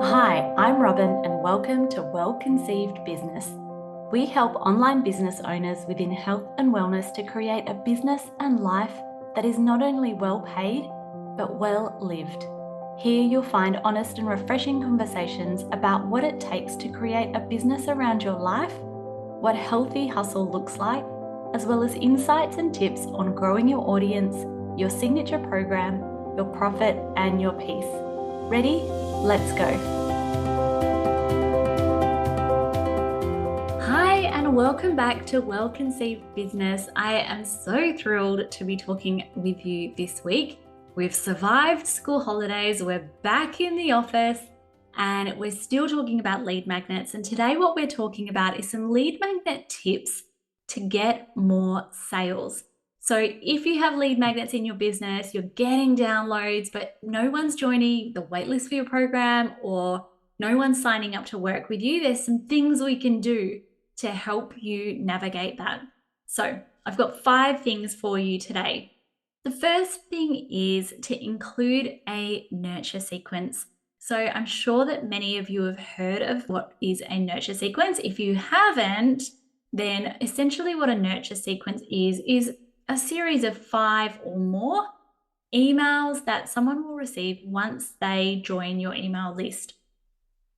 Hi, I'm Robin and welcome to Well Conceived Business. We help online business owners within health and wellness to create a business and life that is not only well paid, but well lived. Here you'll find honest and refreshing conversations about what it takes to create a business around your life, what healthy hustle looks like, as well as insights and tips on growing your audience, your signature program, your profit, and your peace. Ready? Let's go. Hi, and welcome back to Well Conceived Business. I am so thrilled to be talking with you this week. We've survived school holidays, we're back in the office, and we're still talking about lead magnets. And today, what we're talking about is some lead magnet tips to get more sales. So if you have lead magnets in your business, you're getting downloads, but no one's joining the waitlist for your program or no one's signing up to work with you, there's some things we can do to help you navigate that. So I've got 5 things for you today. The first thing is to include a nurture sequence. So I'm sure that many of you have heard of what is a nurture sequence. If you haven't, then essentially what a nurture sequence is a series of 5 or more emails that someone will receive once they join your email list.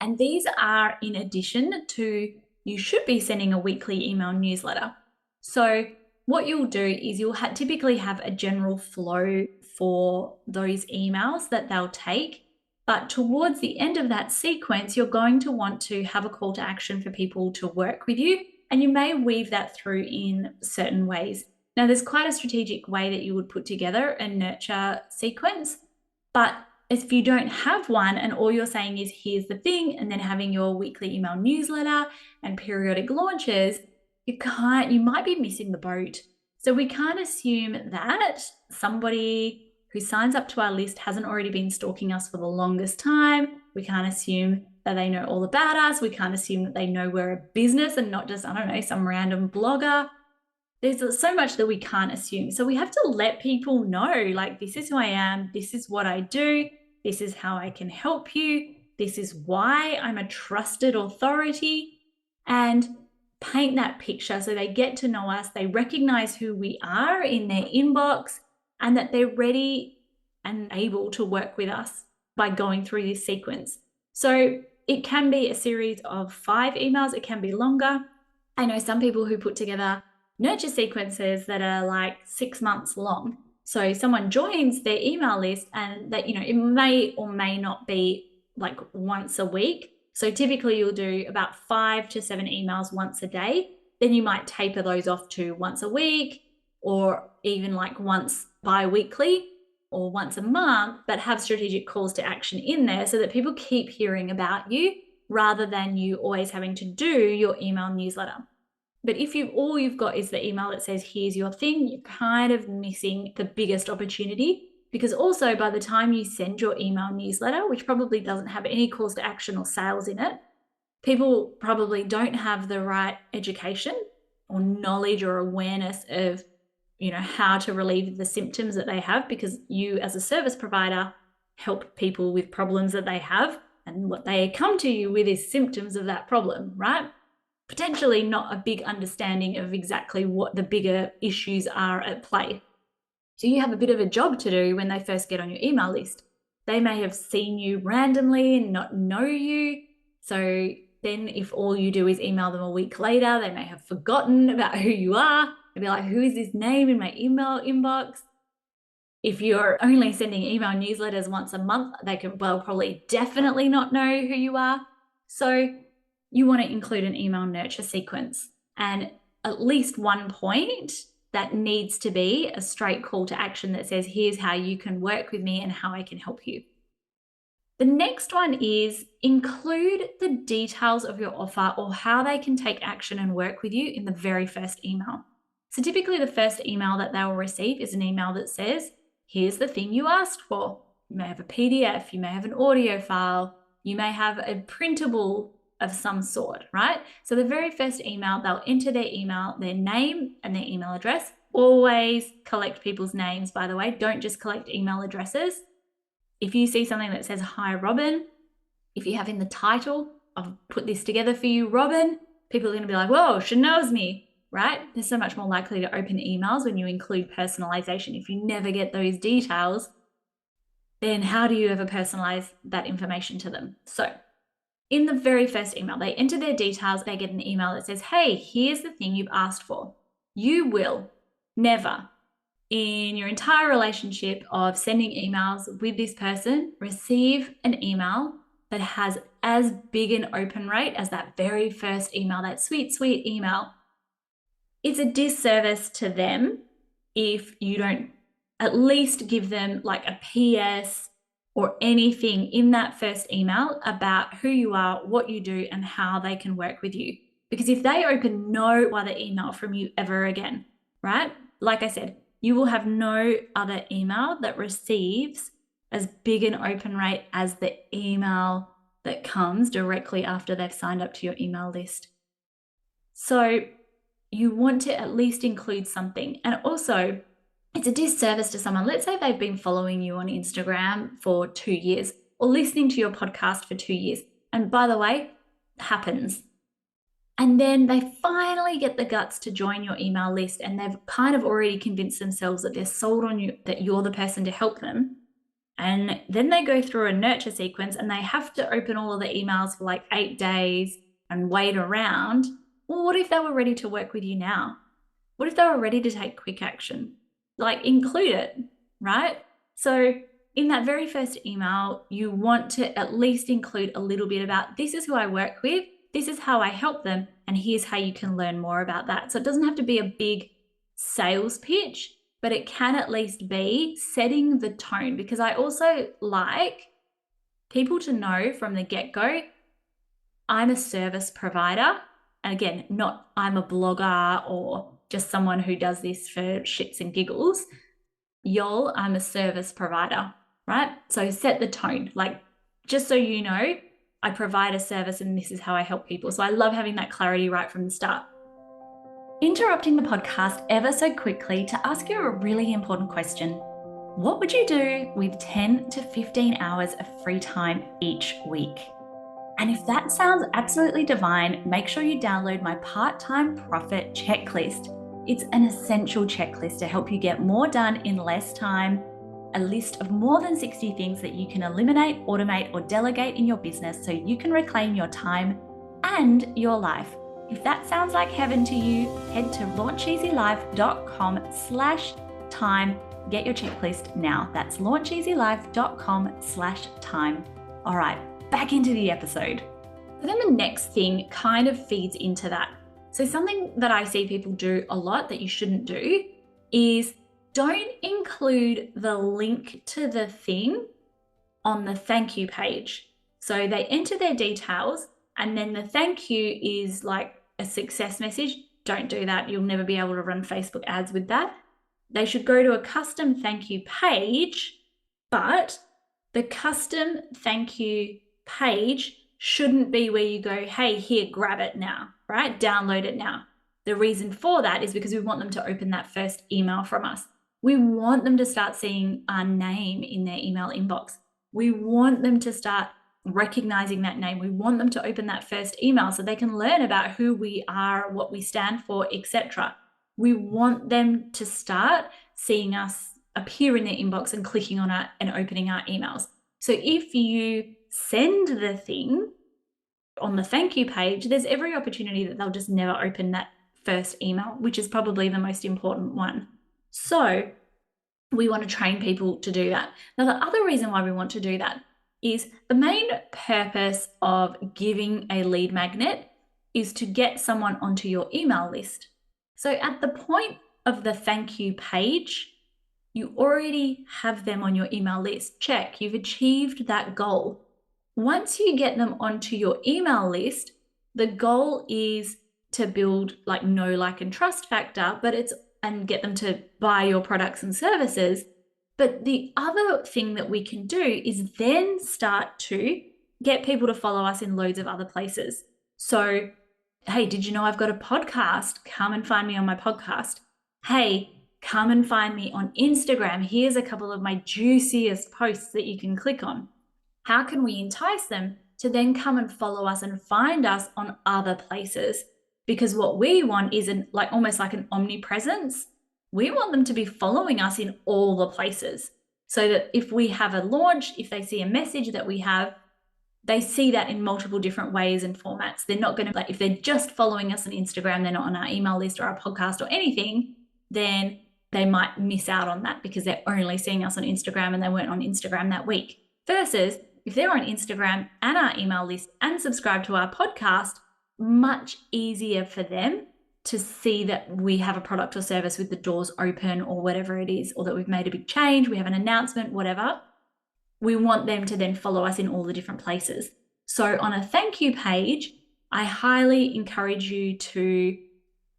And these are in addition to you should be sending a weekly email newsletter. So what you'll do is you'll typically have a general flow for those emails that they'll take. But towards the end of that sequence, you're going to want to have a call to action for people to work with you. And you may weave that through in certain ways. Now, there's quite a strategic way that you would put together a nurture sequence, but if you don't have one and all you're saying is here's the thing, and then having your weekly email newsletter and periodic launches, you might be missing the boat. So we can't assume that somebody who signs up to our list hasn't already been stalking us for the longest time. We can't assume that they know all about us. We can't assume that they know we're a business and not just, some random blogger. There's so much that we can't assume. So we have to let people know, like, this is who I am, this is what I do, this is how I can help you, this is why I'm a trusted authority, and paint that picture so they get to know us, they recognize who we are in their inbox, and that they're ready and able to work with us by going through this sequence. So it can be a series of 5 emails, it can be longer. I know some people who put together nurture sequences that are like 6 months long. So someone joins their email list and that, it may or may not be like once a week. So typically you'll do about 5 to 7 emails once a day. Then you might taper those off to once a week or even like once bi-weekly or once a month, but have strategic calls to action in there so that people keep hearing about you rather than you always having to do your email newsletter. But if all you've got is the email that says, here's your thing, you're kind of missing the biggest opportunity, because also by the time you send your email newsletter, which probably doesn't have any calls to action or sales in it, people probably don't have the right education or knowledge or awareness of, how to relieve the symptoms that they have, because you as a service provider help people with problems that they have, and what they come to you with is symptoms of that problem, right? Potentially not a big understanding of exactly what the bigger issues are at play. So you have a bit of a job to do when they first get on your email list. They may have seen you randomly and not know you. So then if all you do is email them a week later, they may have forgotten about who you are. They'll be like, who is this name in my email inbox? If you're only sending email newsletters once a month, they can probably definitely not know who you are. So you want to include an email nurture sequence, and at least one point that needs to be a straight call to action that says, here's how you can work with me and how I can help you. The next one is include the details of your offer or how they can take action and work with you in the very first email. So typically the first email that they will receive is an email that says, here's the thing you asked for. You may have a PDF, you may have an audio file, you may have a printable of some sort, right? So the very first email, they'll enter their email, their name and their email address. Always collect people's names, by the way. Don't just collect email addresses. If you see something that says, hi, Robin, If you have in the title, I've put this together for you, Robin, people are going to be like, whoa, she knows me, right? They're so much more likely to open emails when you include personalization. If you never get those details, then how do you ever personalize that information to them? So in the very first email, they enter their details, they get an email that says, hey, here's the thing you've asked for. You will never in your entire relationship of sending emails with this person receive an email that has as big an open rate as that very first email, that sweet, sweet email. It's a disservice to them if you don't at least give them like a PS or anything in that first email about who you are, what you do, and how they can work with you. Because if they open no other email from you ever again, right? Like I said, you will have no other email that receives as big an open rate as the email that comes directly after they've signed up to your email list. So you want to at least include something. And also, it's a disservice to someone. Let's say they've been following you on Instagram for 2 years or listening to your podcast for 2 years. And by the way, happens. And then they finally get the guts to join your email list and they've kind of already convinced themselves that they're sold on you, that you're the person to help them. And then they go through a nurture sequence and they have to open all of the emails for like 8 days and wait around. Well, what if they were ready to work with you now? What if they were ready to take quick action? Like include it, right? So in that very first email, you want to at least include a little bit about this is who I work with, this is how I help them, and here's how you can learn more about that. So it doesn't have to be a big sales pitch, but it can at least be setting the tone, because I also like people to know from the get-go, I'm a service provider. And again, not I'm a blogger or just someone who does this for shits and giggles. Y'all, I'm a service provider, right? So set the tone, like just so you know, I provide a service and this is how I help people. So I love having that clarity right from the start. Interrupting the podcast ever so quickly to ask you a really important question. What would you do with 10 to 15 hours of free time each week? And if that sounds absolutely divine, make sure you download my part-time profit checklist. It's an essential checklist to help you get more done in less time, a list of more than 60 things that you can eliminate, automate, or delegate in your business so you can reclaim your time and your life. If that sounds like heaven to you, head to launcheasylife.com/time. Get your checklist now. That's launcheasylife.com/time. All right, back into the episode. So then the next thing kind of feeds into that. So something that I see people do a lot that you shouldn't do is don't include the link to the thing on the thank you page. So they enter their details and then the thank you is like a success message. Don't do that. You'll never be able to run Facebook ads with that. They should go to a custom thank you page, but the custom thank you page shouldn't be where you go, hey, here, grab it now, right? Download it now. The reason for that is because we want them to open that first email from us. We want them to start seeing our name in their email inbox. We want them to start recognizing that name. We want them to open that first email so they can learn about who we are, what we stand for, etc. We want them to start seeing us appear in their inbox and clicking on it and opening our emails. So if you send the thing on the thank you page, there's every opportunity that they'll just never open that first email, which is probably the most important one. So we want to train people to do that. Now, the other reason why we want to do that is the main purpose of giving a lead magnet is to get someone onto your email list. So at the point of the thank you page, you already have them on your email list. Check, you've achieved that goal. Once you get them onto your email list, the goal is to build like know, like, and trust factor, and get them to buy your products and services. But the other thing that we can do is then start to get people to follow us in loads of other places. So, hey, did you know I've got a podcast? Come and find me on my podcast. Hey, come and find me on Instagram. Here's a couple of my juiciest posts that you can click on. How can we entice them to then come and follow us and find us on other places. Because what we want is almost like an omnipresence. We want them to be following us in all the places, so that if we have a launch, if they see a message that we have, they see that in multiple different ways and formats. They're not going to, if they're just following us on Instagram, they're not on our email list or our podcast or anything, then they might miss out on that because they're only seeing us on Instagram and they weren't on Instagram that week. Versus if they're on Instagram and our email list and subscribe to our podcast, much easier for them to see that we have a product or service with the doors open or whatever it is, or that we've made a big change, we have an announcement, whatever. We want them to then follow us in all the different places. So on a thank you page, I highly encourage you to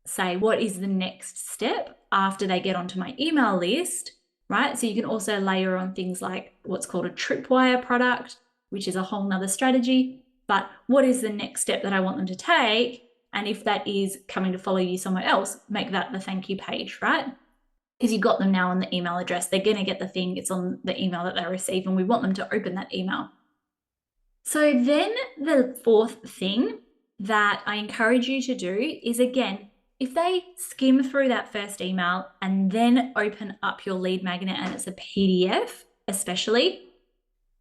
say, what is the next step after they get onto my email list, right? So you can also layer on things like what's called a tripwire product, which is a whole nother strategy. But what is the next step that I want them to take? And if that is coming to follow you somewhere else, make that the thank you page, right? Because you've got them now on the email address. They're going to get the thing. It's on the email that they receive, and we want them to open that email. So then the fourth thing that I encourage you to do is, again, if they skim through that first email and then open up your lead magnet and it's a PDF, especially,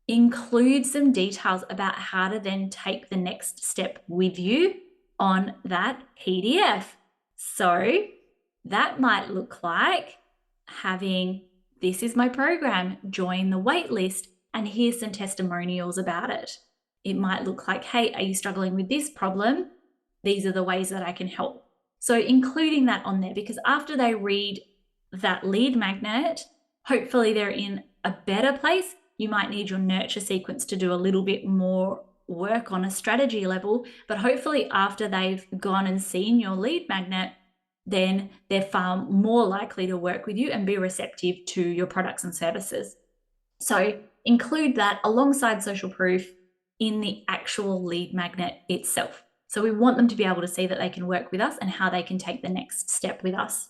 include some details about how to then take the next step with you on that PDF. So that might look like having, this is my program, join the wait list, and here's some testimonials about it. It might look like, hey, are you struggling with this problem? These are the ways that I can help. So including that on there, because after they read that lead magnet, hopefully they're in a better place. You might need your nurture sequence to do a little bit more work on a strategy level, but hopefully after they've gone and seen your lead magnet, then they're far more likely to work with you and be receptive to your products and services. So include that alongside social proof in the actual lead magnet itself. So we want them to be able to see that they can work with us and how they can take the next step with us.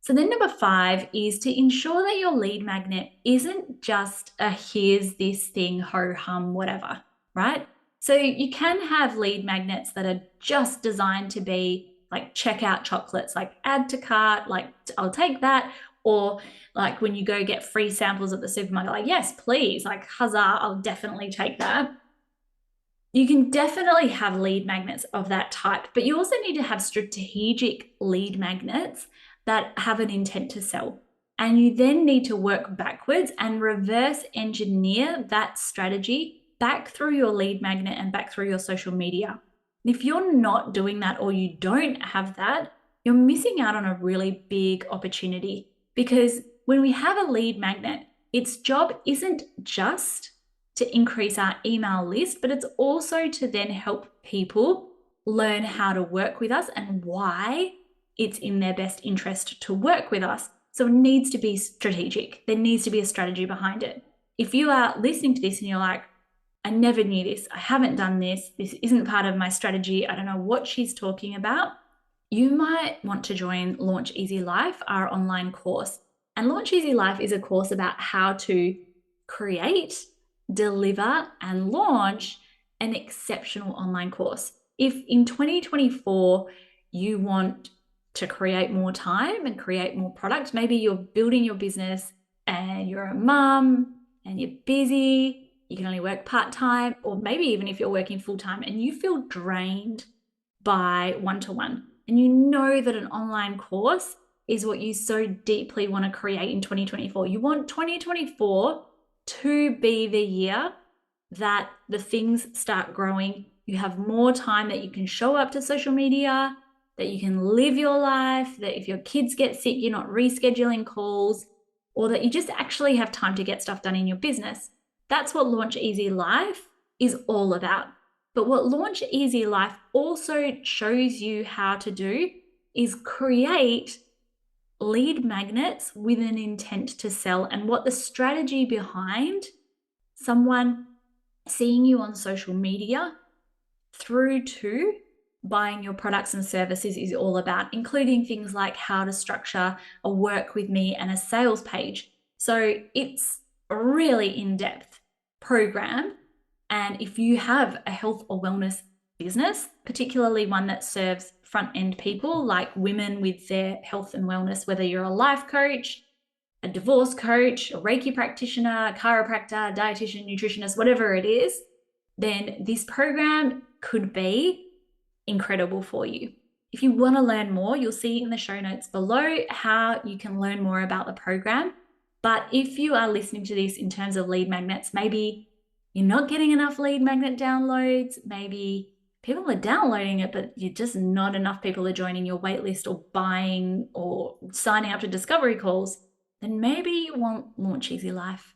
So then number 5 is to ensure that your lead magnet isn't just a here's this thing, ho hum, whatever, right? So you can have lead magnets that are just designed to be like checkout chocolates, like add to cart, like I'll take that. Or like when you go get free samples at the supermarket, like, yes, please, like huzzah, I'll definitely take that. You can definitely have lead magnets of that type, but you also need to have strategic lead magnets that have an intent to sell. And you then need to work backwards and reverse engineer that strategy back through your lead magnet and back through your social media. If you're not doing that, or you don't have that, you're missing out on a really big opportunity, because when we have a lead magnet, its job isn't just to increase our email list, but it's also to then help people learn how to work with us and why it's in their best interest to work with us. So it needs to be strategic. There needs to be a strategy behind it. If you are listening to this and you're like, I never knew this, I haven't done this, this isn't part of my strategy, I don't know what she's talking about, you might want to join Launch Easy Life, our online course. And Launch Easy Life is a course about how to create, deliver, and launch an exceptional online course. If in 2024 you want to create more time and create more product, maybe you're building your business and you're a mum and you're busy, you can only work part-time, or maybe even if you're working full-time and you feel drained by one-to-one, and you know that an online course is what you so deeply want to create in 2024. You want 2024 to be the year that the things start growing. You have more time that you can show up to social media, that you can live your life, that if your kids get sick, you're not rescheduling calls, or that you just actually have time to get stuff done in your business. That's what Launch Easy Life is all about. But what Launch Easy Life also shows you how to do is create lead magnets with an intent to sell, and what the strategy behind someone seeing you on social media through to buying your products and services is all about, including things like how to structure a work with me and a sales page. So it's a really in-depth program, And if you have a health or wellness business, particularly one that serves front-end people like women with their health and wellness, whether you're a life coach, a divorce coach, a Reiki practitioner, a chiropractor, dietitian, nutritionist, whatever it is, then this program could be incredible for you. If you want to learn more, you'll see in the show notes below how you can learn more about the program. But if you are listening to this in terms of lead magnets, maybe you're not getting enough lead magnet downloads, maybe people are downloading it, but you're just not enough people are joining your waitlist or buying or signing up to discovery calls, then maybe you want Launch Easy Life.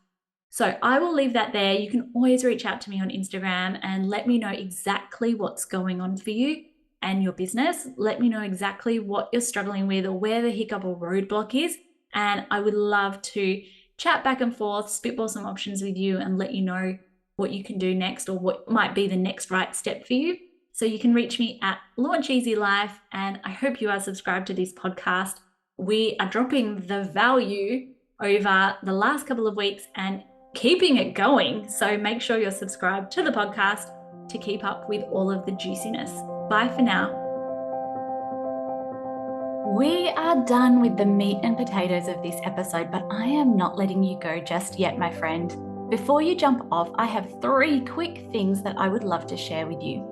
So I will leave that there. You can always reach out to me on Instagram and let me know exactly what's going on for you and your business. Let me know exactly what you're struggling with or where the hiccup or roadblock is. And I would love to chat back and forth, spitball some options with you and let you know what you can do next or what might be the next right step for you. So you can reach me at Launch Easy Life, and I hope you are subscribed to this podcast. We are dropping the value over the last couple of weeks and keeping it going. So make sure you're subscribed to the podcast to keep up with all of the juiciness. Bye for now. We are done with the meat and potatoes of this episode, but I am not letting you go just yet, my friend. Before you jump off, I have 3 quick things that I would love to share with you.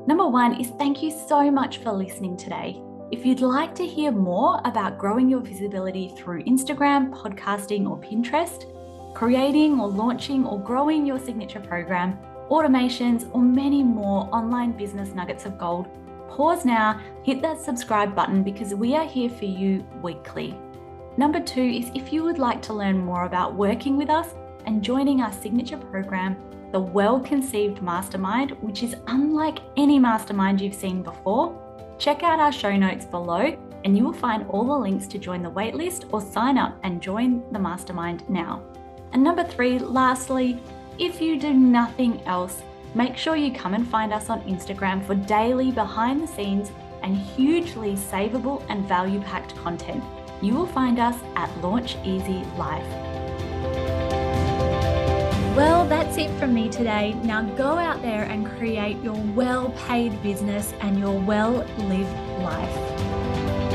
Number 1 is thank you so much for listening today. If you'd like to hear more about growing your visibility through Instagram, podcasting, or Pinterest, creating or launching or growing your signature program, automations, or many more online business nuggets of gold, pause now, hit that subscribe button because we are here for you weekly. Number 2 is if you would like to learn more about working with us and joining our signature program, the Well-Conceived Mastermind, which is unlike any mastermind you've seen before, check out our show notes below and you will find all the links to join the waitlist or sign up and join the mastermind now. And number 3, lastly, if you do nothing else, make sure you come and find us on Instagram for daily behind the scenes and hugely savable and value-packed content. You will find us at Launch Easy Life. Well, that's it from me today. Now go out there and create your well-paid business and your well-lived life.